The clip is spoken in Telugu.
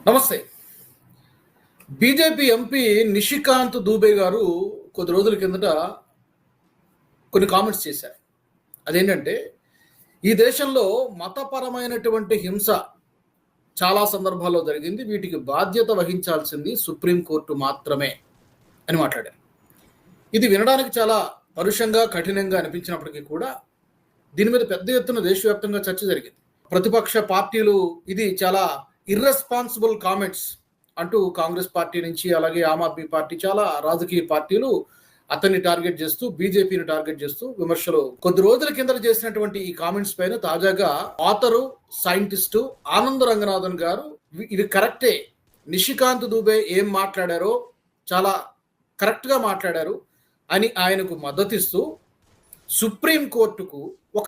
నమస్తే. బీజేపీ ఎంపీ నిషికాంత్ దూబే గారు కొద్ది రోజుల కిందట కొన్ని కామెంట్స్ చేశారు. అదేంటంటే, ఈ దేశంలో మతపరమైనటువంటి హింస చాలా సందర్భాల్లో జరిగింది. వీటికి బాధ్యత వహించాల్సింది సుప్రీంకోర్టు మాత్రమే అని మాట్లాడారు. ఇది వినడానికి చాలా పరుషంగా, కఠినంగా అనిపించినప్పటికీ కూడా దీని మీద పెద్ద ఎత్తున దేశవ్యాప్తంగా చర్చ జరిగింది. ప్రతిపక్ష పార్టీలు ఇది చాలా ఇర్రెస్పాన్సిబుల్ కామెంట్స్ అంటూ కాంగ్రెస్ పార్టీ నుంచి, అలాగే ఆమ్ ఆద్మీ పార్టీ, చాలా రాజకీయ పార్టీలు అతన్ని టార్గెట్ చేస్తూ, బీజేపీని టార్గెట్ చేస్తూ విమర్శలు కొద్ది రోజుల కింద చేసినటువంటి ఈ కామెంట్స్ పైన తాజాగా ఆథరు, సైంటిస్టు ఆనంద రంగనాథన్ గారు ఇది కరెక్టే, నిషికాంత్ దూబే ఏం మాట్లాడారో చాలా కరెక్ట్గా మాట్లాడారు అని ఆయనకు మద్దతిస్తూ సుప్రీంకోర్టుకు ఒక